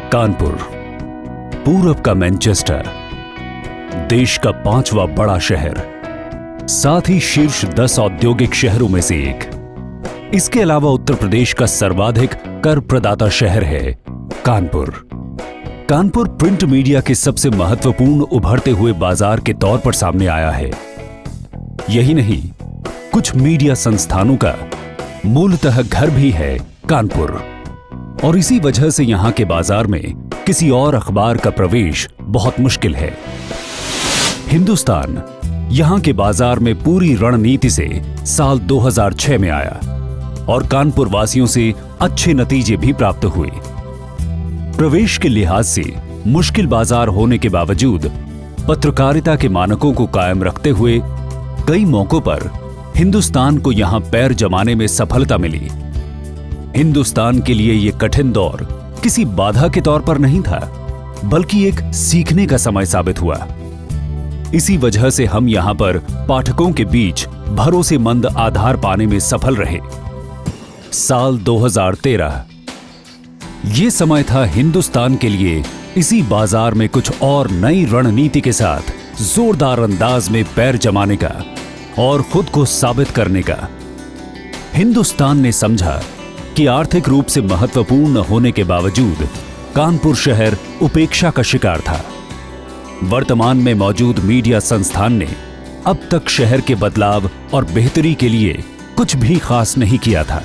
कानपुर, पूरब का मैनचेस्टर, देश का 5वां बड़ा शहर, साथ ही शीर्ष 10 औद्योगिक शहरों में से एक। इसके अलावा उत्तर प्रदेश का सर्वाधिक कर प्रदाता शहर है कानपुर। कानपुर प्रिंट मीडिया के सबसे महत्वपूर्ण उभरते हुए बाजार के तौर पर सामने आया है। यही नहीं, कुछ मीडिया संस्थानों का मूलतः घर भी है कानपुर, और इसी वजह से यहां के बाजार में किसी और अखबार का प्रवेश बहुत मुश्किल है। हिंदुस्तान यहां के बाजार में पूरी रणनीति से साल 2006 में आया और कानपुर वासियों से अच्छे नतीजे भी प्राप्त हुए। प्रवेश के लिहाज से मुश्किल बाजार होने के बावजूद पत्रकारिता के मानकों को कायम रखते हुए कई मौकों पर हिंदुस्तान को यहां पैर जमाने में सफलता मिली। हिंदुस्तान के लिए यह कठिन दौर किसी बाधा के तौर पर नहीं था, बल्कि एक सीखने का समय साबित हुआ। इसी वजह से हम यहां पर पाठकों के बीच भरोसेमंद आधार पाने में सफल रहे। साल 2013 ये समय था हिंदुस्तान के लिए इसी बाजार में कुछ और नई रणनीति के साथ जोरदार अंदाज में पैर जमाने का और खुद को साबित करने का। हिंदुस्तान ने समझा कि आर्थिक रूप से महत्वपूर्ण होने के बावजूद कानपुर शहर उपेक्षा का शिकार था। वर्तमान में मौजूद मीडिया संस्थान ने अब तक शहर के बदलाव और बेहतरी के लिए कुछ भी खास नहीं किया था।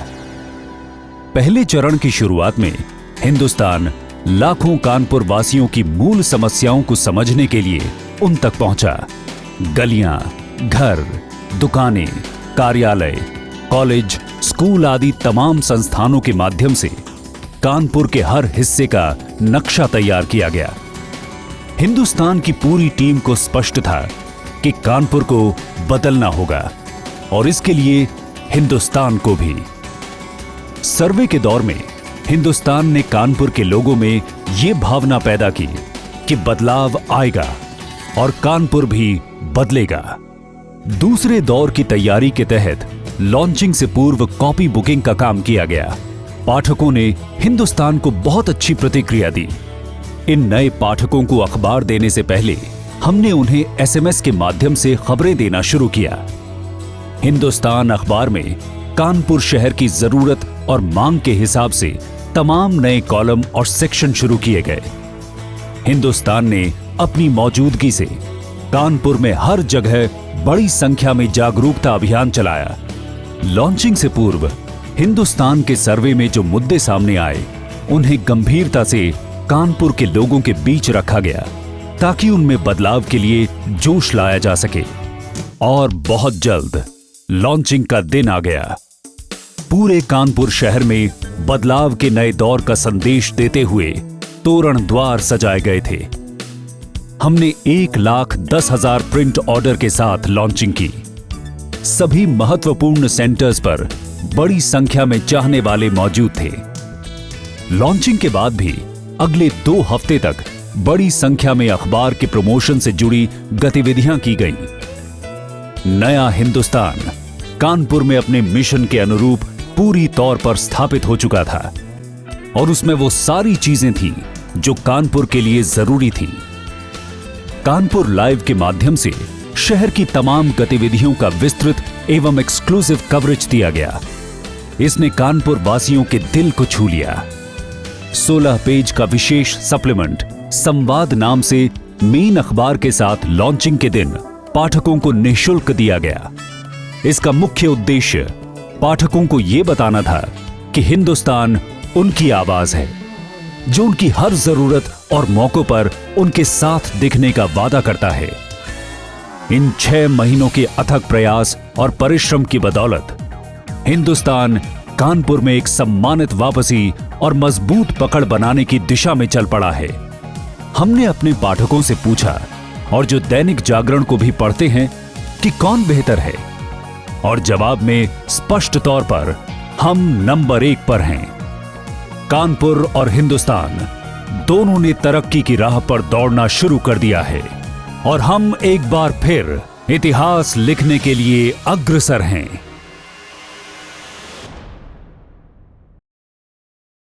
पहले चरण की शुरुआत में हिंदुस्तान लाखों कानपुर वासियों की मूल समस्याओं को समझने के लिए उन तक पहुंचा। गलियां, घर, दुकानें, कार्यालय, कॉलेज, स्कूल आदि तमाम संस्थानों के माध्यम से कानपुर के हर हिस्से का नक्शा तैयार किया गया। हिंदुस्तान की पूरी टीम को स्पष्ट था कि कानपुर को बदलना होगा और इसके लिए हिंदुस्तान को भी। सर्वे के दौर में हिंदुस्तान ने कानपुर के लोगों में यह भावना पैदा की कि बदलाव आएगा और कानपुर भी बदलेगा। दूसरे दौर की तैयारी के तहत लॉन्चिंग से पूर्व कॉपी बुकिंग का काम किया गया। पाठकों ने हिंदुस्तान को बहुत अच्छी प्रतिक्रिया दी। इन नए पाठकों को अखबार देने से पहले हमने उन्हें एसएमएस के माध्यम से खबरें देना शुरू किया। हिंदुस्तान अखबार में कानपुर शहर की जरूरत और मांग के हिसाब से तमाम नए कॉलम और सेक्शन शुरू किए गए। हिंदुस्तान ने अपनी मौजूदगी से कानपुर में हर जगह बड़ी संख्या में जागरूकता अभियान चलाया। लॉन्चिंग से पूर्व हिंदुस्तान के सर्वे में जो मुद्दे सामने आए उन्हें गंभीरता से कानपुर के लोगों के बीच रखा गया ताकि उनमें बदलाव के लिए जोश लाया जा सके। और बहुत जल्द लॉन्चिंग का दिन आ गया। पूरे कानपुर शहर में बदलाव के नए दौर का संदेश देते हुए तोरण द्वार सजाए गए थे। हमने 1,10,000 प्रिंट ऑर्डर के साथ लॉन्चिंग की। सभी महत्वपूर्ण सेंटर्स पर बड़ी संख्या में चाहने वाले मौजूद थे। लॉन्चिंग के बाद भी अगले 2 हफ्ते तक बड़ी संख्या में अखबार के प्रमोशन से जुड़ी गतिविधियां की गईं। नया हिंदुस्तान कानपुर में अपने मिशन के अनुरूप पूरी तौर पर स्थापित हो चुका था और उसमें वो सारी चीजें थीं जो कानपुर के लिए जरूरी थीं। कानपुर लाइव के माध्यम से शहर की तमाम गतिविधियों का विस्तृत एवं एक्सक्लूसिव कवरेज दिया गया। इसने कानपुर वासियों के दिल को छू लिया। 16 पेज का विशेष सप्लीमेंट संवाद नाम से मेन अखबार के साथ लॉन्चिंग के दिन पाठकों को निःशुल्क दिया गया। इसका मुख्य उद्देश्य पाठकों को यह बताना था कि हिंदुस्तान उनकी आवाज है, जो उनकी हर जरूरत और मौकों पर उनके साथ दिखने का वादा करता है। इन 6 महीनों के अथक प्रयास और परिश्रम की बदौलत हिंदुस्तान कानपुर में एक सम्मानित वापसी और मजबूत पकड़ बनाने की दिशा में चल पड़ा है। हमने अपने पाठकों से पूछा, और जो दैनिक जागरण को भी पढ़ते हैं, कि कौन बेहतर है, और जवाब में स्पष्ट तौर पर हम नंबर 1 पर हैं। कानपुर और हिंदुस्तान दोनों ने तरक्की की राह पर दौड़ना शुरू कर दिया है और हम एक बार फिर इतिहास लिखने के लिए अग्रसर हैं।